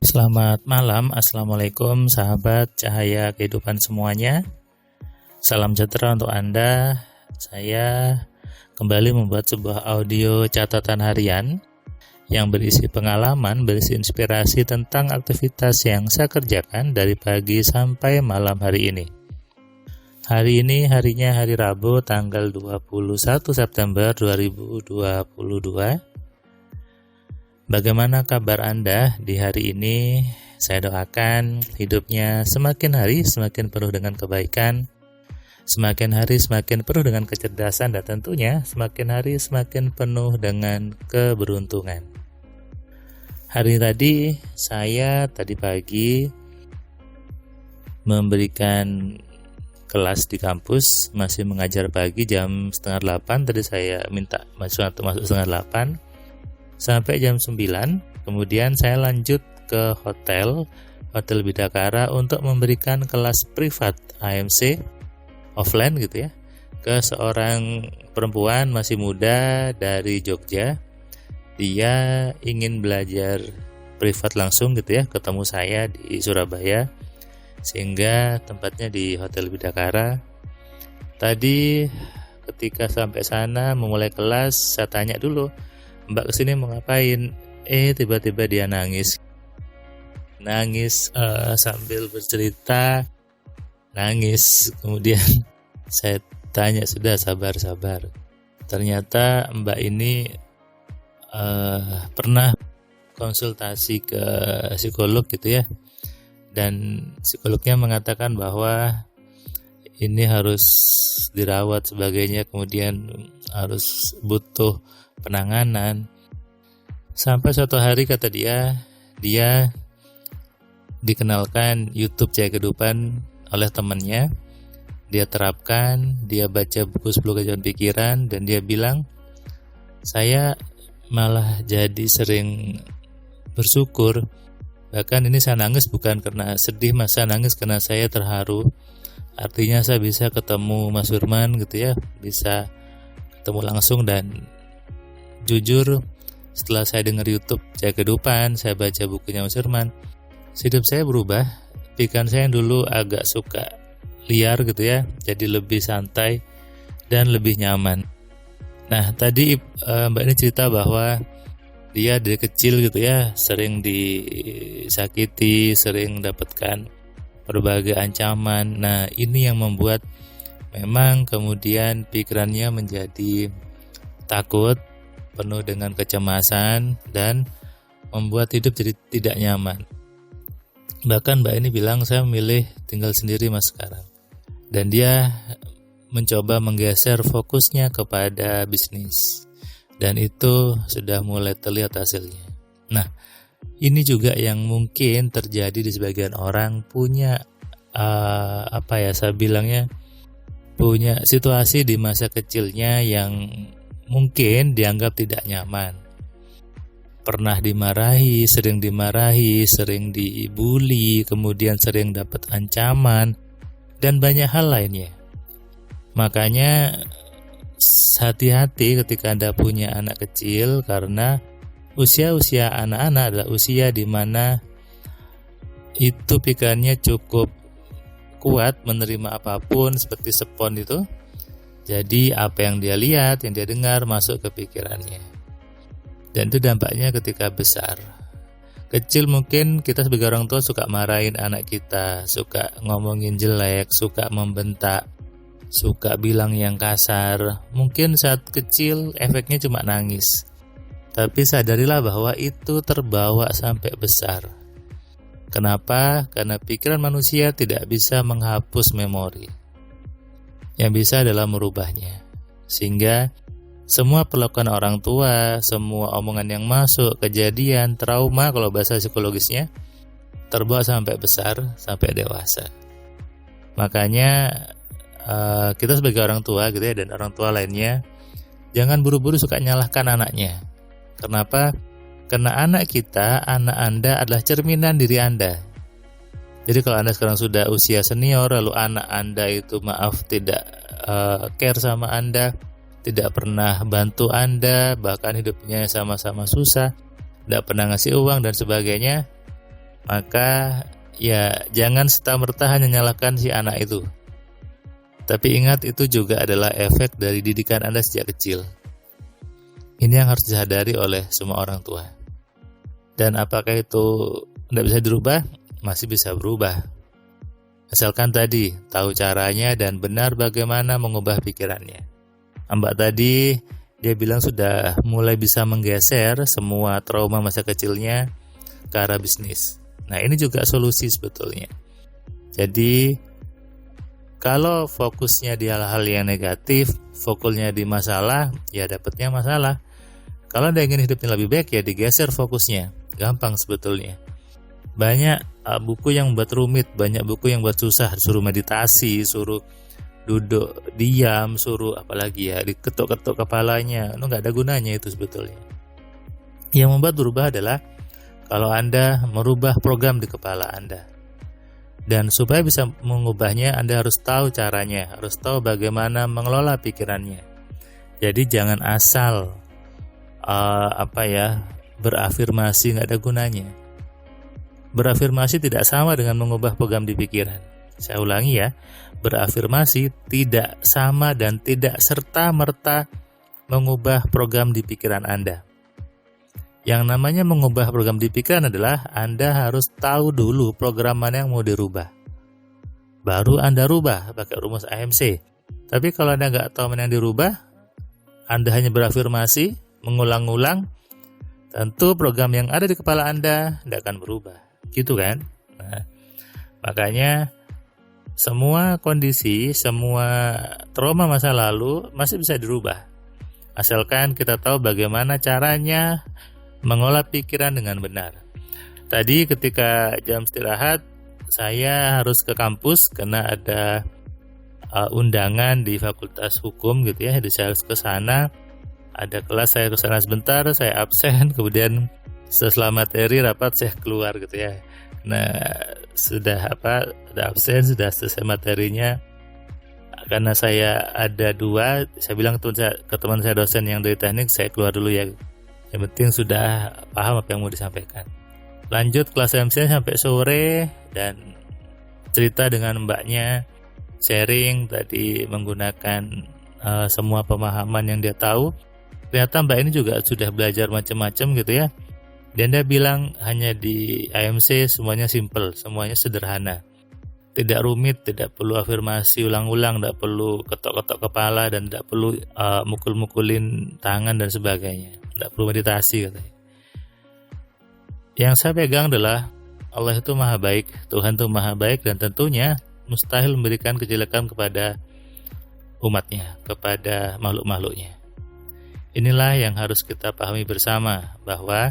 Selamat malam, Assalamualaikum sahabat cahaya kehidupan semuanya. Salam sejahtera untuk Anda. Saya kembali membuat sebuah audio catatan harian yang berisi pengalaman, berisi inspirasi tentang aktivitas yang saya kerjakan dari pagi sampai malam hari ini. Hari ini harinya hari Rabu tanggal 21 September 2022. Bagaimana kabar Anda di hari ini? Saya doakan hidupnya semakin hari semakin penuh dengan kebaikan, semakin hari semakin penuh dengan kecerdasan, dan tentunya semakin hari semakin penuh dengan keberuntungan. Hari tadi saya tadi pagi memberikan kelas di kampus, masih mengajar pagi jam 7:30. Tadi saya minta mahasiswa untuk masuk 7:30 sampai jam 9. Kemudian saya lanjut ke Hotel Bidakara untuk memberikan kelas privat AMC offline gitu ya, ke seorang perempuan masih muda dari Jogja. Dia ingin belajar privat langsung gitu ya, ketemu saya di Surabaya, sehingga tempatnya di Hotel Bidakara. Tadi ketika sampai sana memulai kelas, saya tanya dulu, "Mbak kesini mau ngapain?" Tiba-tiba dia nangis sambil bercerita, nangis. Kemudian saya tanya, "Sudah sabar. Ternyata Mbak ini pernah konsultasi ke psikolog gitu ya, dan psikolognya mengatakan bahwa ini harus dirawat sebagainya, kemudian harus butuh penanganan. Sampai suatu hari kata dia dikenalkan YouTube Cahaya Kehidupan oleh temannya. Dia terapkan, dia baca buku 10 Keajaiban Pikiran, dan dia bilang, "Saya malah jadi sering bersyukur. Bahkan ini saya nangis bukan karena sedih, saya nangis karena saya terharu. Artinya saya bisa ketemu Mas Firman gitu ya, bisa ketemu langsung, dan jujur setelah saya dengar YouTube Cahaya Kehidupan, saya baca bukunya Mas Firman, hidup saya berubah. Pikiran saya yang dulu agak suka liar gitu ya, jadi lebih santai dan lebih nyaman." Nah, tadi Mbak ini cerita bahwa dia dari kecil gitu ya, sering disakiti, sering dapatkan berbagai ancaman. Nah, ini yang membuat memang kemudian pikirannya menjadi takut, penuh dengan kecemasan, dan membuat hidup jadi tidak nyaman. Bahkan Mbak ini bilang, "Saya memilih tinggal sendiri Mas sekarang." Dan dia mencoba menggeser fokusnya kepada bisnis, dan itu sudah mulai terlihat hasilnya. Nah, ini juga yang mungkin terjadi di sebagian orang, punya saya bilangnya punya situasi di masa kecilnya yang mungkin dianggap tidak nyaman. Pernah dimarahi, sering dibully, kemudian sering dapat ancaman, dan banyak hal lainnya. Makanya hati-hati ketika Anda punya anak kecil, karena usia anak-anak adalah usia di mana itu pikirannya cukup kuat menerima apapun seperti spons itu. Jadi apa yang dia lihat, yang dia dengar masuk ke pikirannya. Dan itu dampaknya ketika besar. Kecil mungkin kita sebagai orang tua suka marahin anak kita, suka ngomongin jelek, suka membentak, suka bilang yang kasar. Mungkin saat kecil efeknya cuma nangis. Tapi sadarilah bahwa itu terbawa sampai besar. Kenapa? Karena pikiran manusia tidak bisa menghapus memori. Yang bisa adalah merubahnya. Sehingga semua perlakuan orang tua, semua omongan yang masuk, kejadian, trauma kalau bahasa psikologisnya, terbawa sampai besar, sampai dewasa. Makanya kita sebagai orang tua gitu ya, dan orang tua lainnya, jangan buru-buru suka nyalahkan anaknya. Kenapa? Karena anak kita, anak Anda adalah cerminan diri Anda. Jadi kalau Anda sekarang sudah usia senior, lalu anak Anda itu tidak care sama Anda, tidak pernah bantu Anda, bahkan hidupnya sama-sama susah, tidak pernah ngasih uang dan sebagainya, maka ya jangan serta-merta hanya nyalahkan si anak itu. Tapi ingat, itu juga adalah efek dari didikan Anda sejak kecil. Ini yang harus disadari oleh semua orang tua. Dan apakah itu tidak bisa dirubah? Masih bisa berubah. Asalkan tadi tahu caranya dan benar bagaimana mengubah pikirannya. Mbak tadi dia bilang sudah mulai bisa menggeser semua trauma masa kecilnya ke arah bisnis. Nah, ini juga solusi sebetulnya. Jadi kalau fokusnya di hal-hal yang negatif, fokusnya di masalah, ya dapatnya masalah. Kalau Anda ingin hidupnya lebih baik, ya digeser fokusnya. Gampang sebetulnya. Banyak buku yang membuat rumit, banyak buku yang buat susah. Suruh meditasi, suruh duduk diam, suruh apalagi ya, diketuk-ketuk kepalanya. Itu nggak ada gunanya itu sebetulnya. Yang membuat berubah adalah kalau Anda merubah program di kepala Anda. Dan supaya bisa mengubahnya, Anda harus tahu caranya, harus tahu bagaimana mengelola pikirannya. Jadi jangan asal berafirmasi, nggak ada gunanya. Berafirmasi tidak sama dengan mengubah program di pikiran. Saya ulangi ya, berafirmasi tidak sama dan tidak serta-merta mengubah program di pikiran Anda. Yang namanya mengubah program di pikiran adalah Anda harus tahu dulu program mana yang mau dirubah. Baru Anda rubah pakai rumus AMC. Tapi kalau Anda nggak tahu mana yang dirubah, Anda hanya berafirmasi, mengulang-ulang, tentu program yang ada di kepala Anda tidak akan berubah. Gitu kan? Nah, makanya semua kondisi, semua trauma masa lalu masih bisa dirubah. Asalkan kita tahu bagaimana caranya mengolah pikiran dengan benar. Tadi ketika jam istirahat, saya harus ke kampus karena ada undangan di Fakultas Hukum gitu ya. Jadi saya harus ke sana. Ada kelas, saya ke sana sebentar, saya absen, kemudian setelah materi rapat saya keluar gitu ya. Nah, sudah ada absen, sudah selesai materinya. Karena saya ada dua, saya bilang ke teman saya dosen yang dari teknik, saya keluar dulu ya. Yang penting sudah paham apa yang mau disampaikan. Lanjut kelas MC sampai sore dan cerita dengan mbaknya, sharing tadi menggunakan semua pemahaman yang dia tahu. Ternyata mbak ini juga sudah belajar macam-macam gitu ya. Dan dia bilang hanya di AMC semuanya simple, semuanya sederhana. Tidak rumit, tidak perlu afirmasi ulang-ulang, tidak perlu ketok-ketok kepala, dan tidak perlu mukul-mukulin tangan dan sebagainya. Tidak perlu meditasi katanya. Yang saya pegang adalah Allah itu maha baik, Tuhan itu maha baik, dan tentunya mustahil memberikan kejelekan kepada umatnya, kepada makhluk-makhluknya. Inilah yang harus kita pahami bersama, bahwa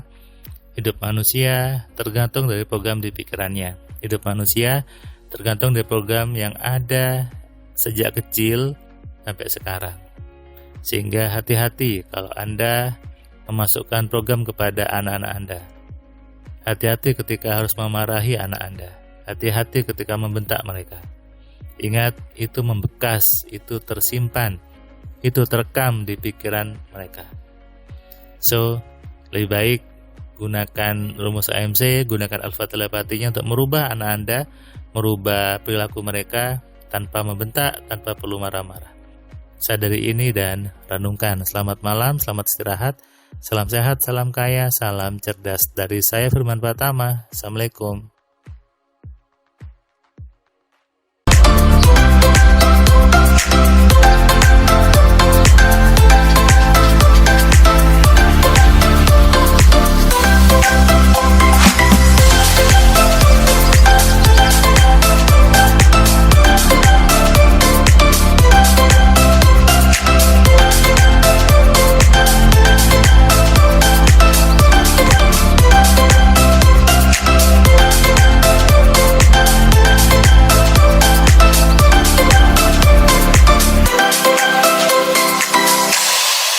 hidup manusia tergantung dari program di pikirannya. Hidup manusia tergantung dari program yang ada sejak kecil sampai sekarang. Sehingga hati-hati kalau Anda memasukkan program kepada anak-anak Anda. Hati-hati ketika harus memarahi anak Anda. Hati-hati ketika membentak mereka. Ingat, itu membekas, itu tersimpan, itu terekam di pikiran mereka. So, lebih baik gunakan rumus AMC, gunakan alfa telepatinya untuk merubah anak Anda, merubah perilaku mereka tanpa membentak, tanpa perlu marah-marah. Sadari ini dan renungkan. Selamat malam, selamat istirahat, salam sehat, salam kaya, salam cerdas. Dari saya Firman Pratama. Assalamualaikum.